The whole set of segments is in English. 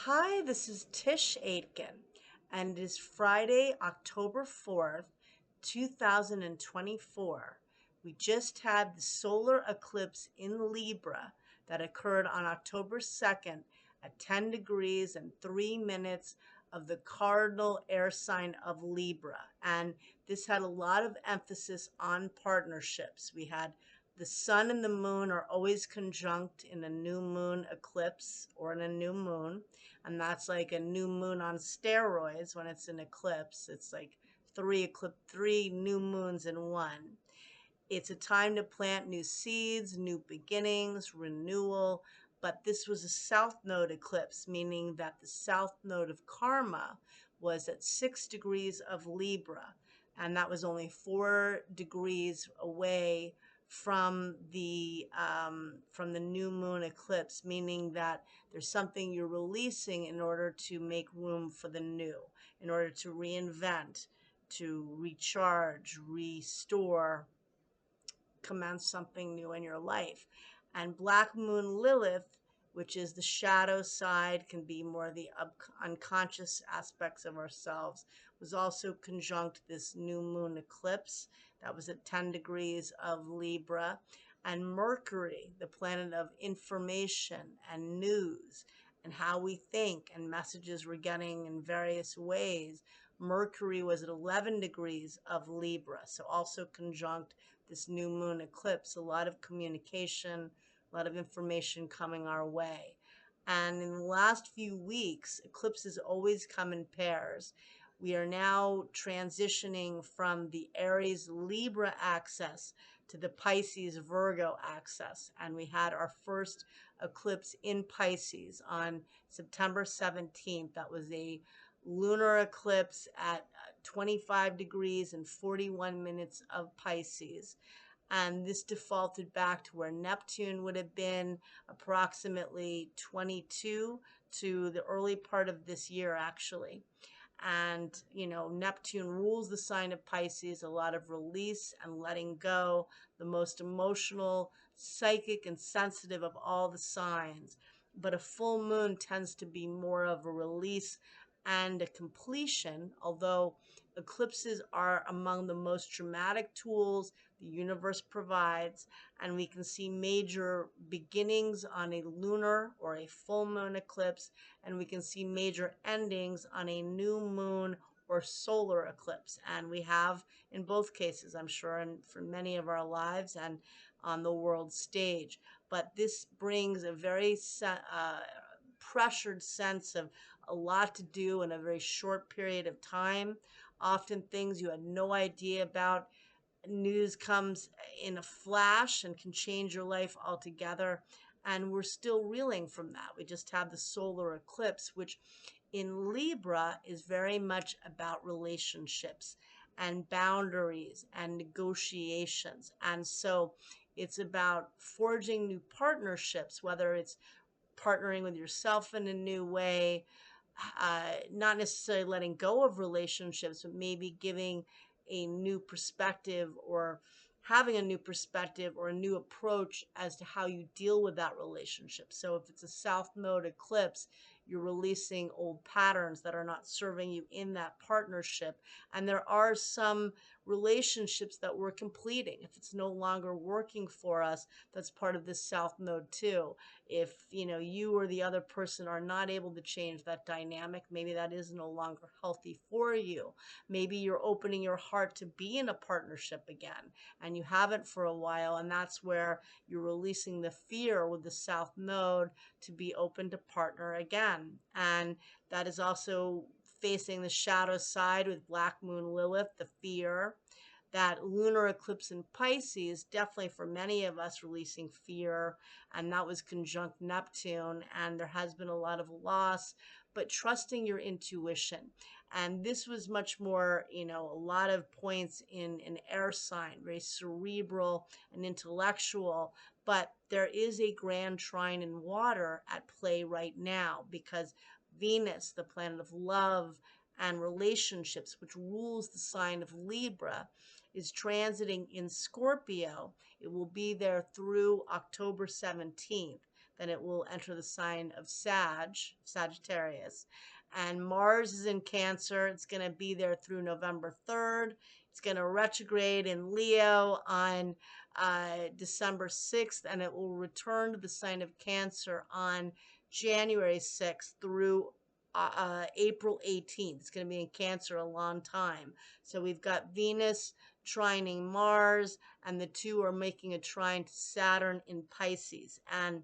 Hi, this is Tisch Aitken, and it is Friday, October 4th, 2024. We just had the solar eclipse in Libra that occurred on October 2nd at 10 degrees and 3 minutes of the cardinal air sign of Libra. And this had a lot of emphasis on partnerships. We had the sun and the moon are always conjunct in a new moon eclipse or in a new moon. And that's like a new moon on steroids when it's an eclipse. It's like three new moons in one. It's a time to plant new seeds, new beginnings, renewal. But this was a south node eclipse, meaning that the south node of karma was at 6 degrees of Libra. And that was only 4 degrees away from the new moon eclipse, meaning that there's something you're releasing in order to make room for the new, in order to reinvent, to recharge, restore, commence something new in your life. And Black Moon Lilith, which is the shadow side, can be more the unconscious aspects of ourselves, was also conjunct this new moon eclipse that was at 10 degrees of Libra. And Mercury, the planet of information and news and how we think and messages we're getting in various ways. Mercury was at 11 degrees of Libra, so also conjunct this new moon eclipse. A lot of communication, a lot of information coming our way. And in the last few weeks, eclipses always come in pairs. We are now transitioning from the Aries Libra axis to the Pisces Virgo axis. And we had our first eclipse in Pisces on September 17th. That was a lunar eclipse at 25 degrees and 41 minutes of Pisces. And this defaulted back to where Neptune would have been approximately 22 to the early part of this year, actually. And, Neptune rules the sign of Pisces, a lot of release and letting go, the most emotional, psychic, and sensitive of all the signs. But a full moon tends to be more of a release and a completion, although eclipses are among the most dramatic tools the universe provides, and we can see major beginnings on a lunar or a full moon eclipse, and we can see major endings on a new moon or solar eclipse. And we have in both cases, I'm sure, and for many of our lives and on the world stage. But this brings a very pressured sense of a lot to do in a very short period of time. Often things you had no idea about. News comes in a flash and can change your life altogether. And we're still reeling from that. We just had the solar eclipse, which in Libra is very much about relationships and boundaries and negotiations. And so it's about forging new partnerships, whether it's partnering with yourself in a new way, not necessarily letting go of relationships, but maybe giving a new perspective or having a new perspective or a new approach as to how you deal with that relationship. So if it's a South Node eclipse, you're releasing old patterns that are not serving you in that partnership. And there are some relationships that we're completing. If it's no longer working for us, that's part of this South Node too. If you or the other person are not able to change that dynamic, maybe that is no longer healthy for you. Maybe you're opening your heart to be in a partnership again and you haven't for a while, and that's where you're releasing the fear with the South Node to be open to partner again. And that is also facing the shadow side with Black Moon Lilith, the fear. That lunar eclipse in Pisces, definitely for many of us, releasing fear, and that was conjunct Neptune, and there has been a lot of loss, but trusting your intuition. And this was much more, a lot of points in an air sign, very cerebral and intellectual, but there is a grand trine in water at play right now because Venus, the planet of love and relationships, which rules the sign of Libra, is transiting in Scorpio. It will be there through October 17th. then it will enter the sign of Sagittarius. And Mars is in Cancer. It's going to be there through November 3rd. It's going to retrograde in Leo on December 6th, and it will return to the sign of Cancer on January 6th through April 18th. It's going to be in Cancer a long time. So we've got Venus trining Mars, and the two are making a trine to Saturn in Pisces. And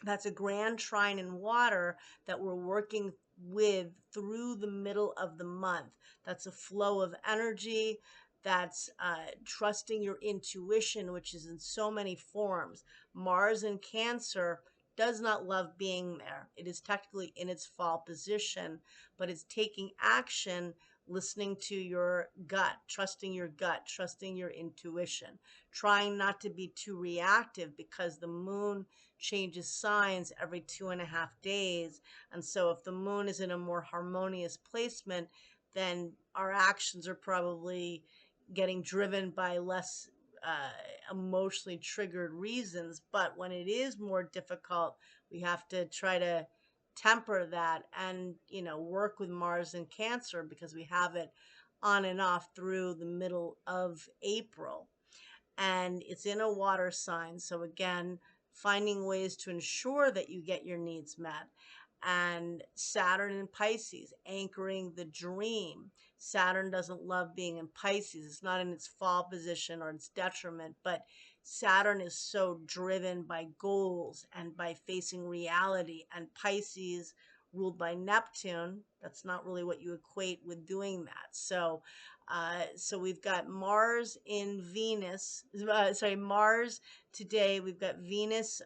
that's a grand trine in water that we're working with through the middle of the month. That's a flow of energy. That's trusting your intuition, which is in so many forms. Mars in Cancer does not love being there. It is technically in its fall position, but it's taking action, listening to your gut, trusting your intuition, trying not to be too reactive because the moon changes signs every 2.5 days. And so if the moon is in a more harmonious placement, then our actions are probably getting driven by less emotionally triggered reasons. But when it is more difficult, we have to try to temper that and, work with Mars in Cancer because we have it on and off through the middle of April. And it's in a water sign. So again, finding ways to ensure that you get your needs met. And Saturn in Pisces, anchoring the dream. Saturn doesn't love being in Pisces. It's not in its fall position or its detriment, but Saturn is so driven by goals and by facing reality. And Pisces, ruled by Neptune, that's not really what you equate with doing that. So we've got Mars in Venus, Mars today. We've got Venus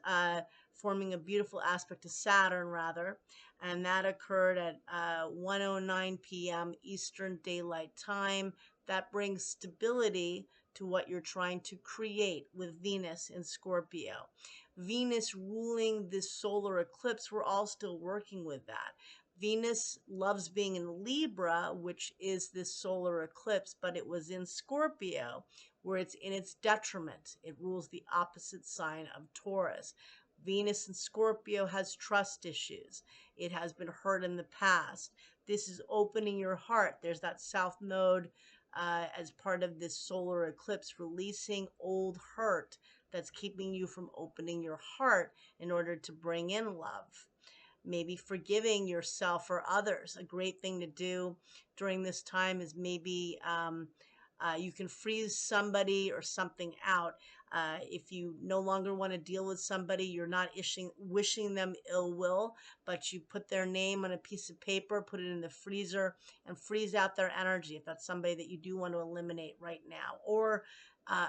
forming a beautiful aspect to Saturn, rather, and that occurred at 1:09 p.m. Eastern Daylight Time. That brings stability to what you're trying to create with Venus in Scorpio. Venus ruling this solar eclipse, we're all still working with that. Venus loves being in Libra, which is this solar eclipse, but it was in Scorpio, where it's in its detriment. It rules the opposite sign of Taurus. Venus in Scorpio has trust issues. It has been hurt in the past. This is opening your heart. There's that south node as part of this solar eclipse, releasing old hurt that's keeping you from opening your heart in order to bring in love. Maybe forgiving yourself or others. A great thing to do during this time is maybe you can freeze somebody or something out. If you no longer want to deal with somebody, you're not wishing them ill will, but you put their name on a piece of paper, put it in the freezer, and freeze out their energy if that's somebody that you do want to eliminate right now. Or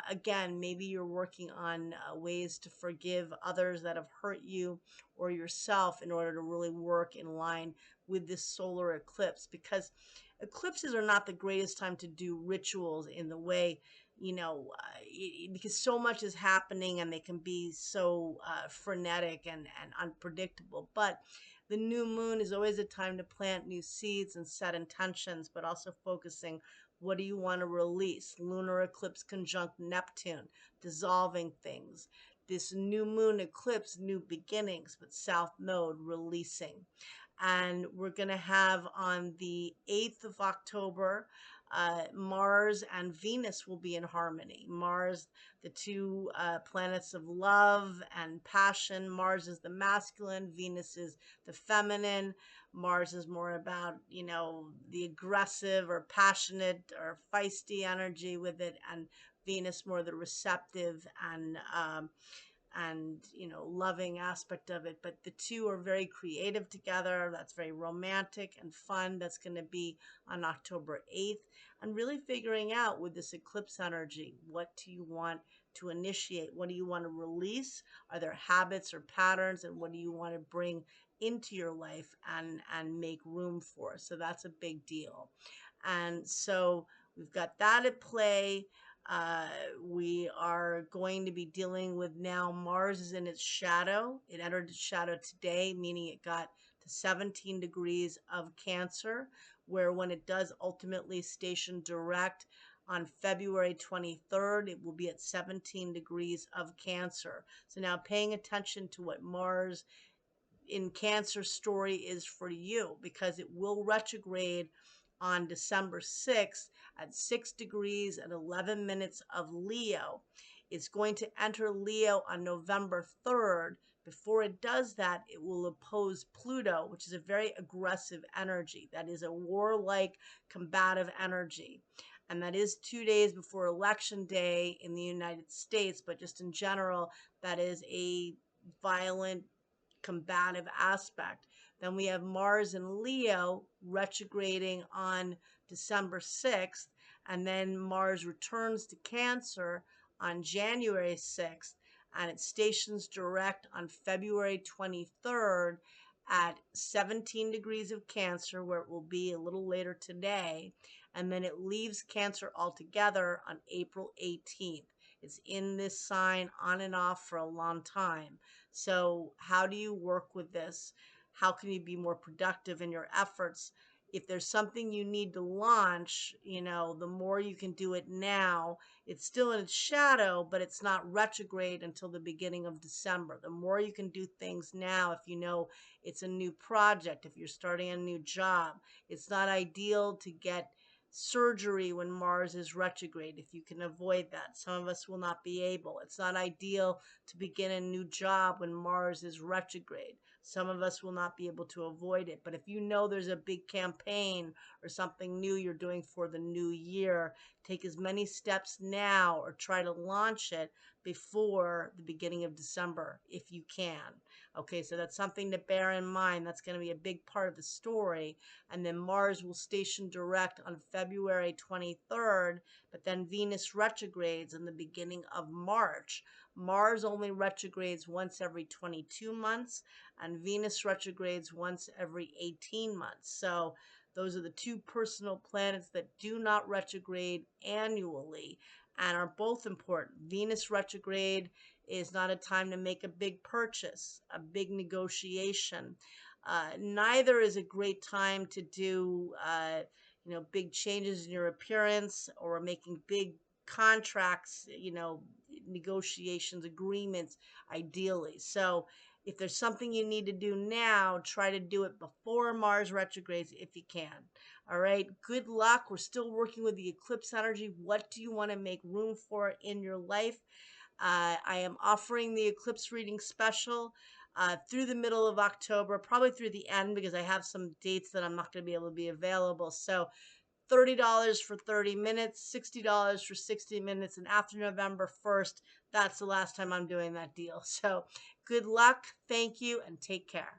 again, maybe you're working on ways to forgive others that have hurt you or yourself in order to really work in line with this solar eclipse, because eclipses are not the greatest time to do rituals in the way, because so much is happening and they can be so frenetic and unpredictable. But the new moon is always a time to plant new seeds and set intentions, but also focusing, what do you want to release? Lunar eclipse conjunct Neptune, dissolving things. This new moon eclipse, new beginnings, but south node releasing. And we're going to have on the 8th of October, Mars and Venus will be in harmony. Mars, the two planets of love and passion. Mars is the masculine, Venus is the feminine. Mars is more about, the aggressive or passionate or feisty energy with it, and Venus more the receptive and loving aspect of it. But the two are very creative together. That's very romantic and fun. That's going to be on October 8th. And really figuring out with this eclipse energy, what do you want to initiate? What do you want to release? Are there habits or patterns? And what do you want to bring into your life and make room for? So that's a big deal. And so we've got that at play. We are going to be dealing with, now Mars is in its shadow. It entered its shadow today, meaning it got to 17 degrees of Cancer, where when it does ultimately station direct on February 23rd. It will be at 17 degrees of Cancer. So now paying attention to what Mars in Cancer story is for you, because it will retrograde on December 6th at 6 degrees and 11 minutes of Leo. It's going to enter Leo on November 3rd. Before it does that, it will oppose Pluto, which is a very aggressive energy. That is a warlike, combative energy. And that is 2 days before Election Day in the United States, but just in general, that is a violent, combative aspect. Then we have Mars in Leo retrograding on December 6th, and then Mars returns to Cancer on January 6th, and it stations direct on February 23rd at 17 degrees of Cancer, where it will be a little later today, and then it leaves Cancer altogether on April 18th. It's in this sign on and off for a long time. So how do you work with this? How can you be more productive in your efforts? If there's something you need to launch, the more you can do it now. It's still in its shadow, but it's not retrograde until the beginning of December. The more you can do things now, if you know it's a new project, if you're starting a new job, it's not ideal to get surgery when Mars is retrograde, if you can avoid that. Some of us will not be able. It's not ideal to begin a new job when Mars is retrograde. Some of us will not be able to avoid it. But if you know there's a big campaign or something new you're doing for the new year, take as many steps now or try to launch it before the beginning of December if you can. Okay, so that's something to bear in mind. That's going to be a big part of the story. And then Mars will station direct on February 23rd, but then Venus retrogrades in the beginning of March. Mars only retrogrades once every 22 months, and Venus retrogrades once every 18 months. So those are the two personal planets that do not retrograde annually and are both important. Venus retrograde is not a time to make a big purchase, a big negotiation. Neither is a great time to do, big changes in your appearance or making big contracts, negotiations, agreements, ideally. So if there's something you need to do now, try to do it before Mars retrogrades if you can. All right. Good luck. We're still working with the eclipse energy. What do you want to make room for in your life? I am offering the eclipse reading special through the middle of October, probably through the end, because I have some dates that I'm not going to be able to be available. So $30 for 30 minutes, $60 for 60 minutes, and after November 1st, that's the last time I'm doing that deal. So good luck, thank you, and take care.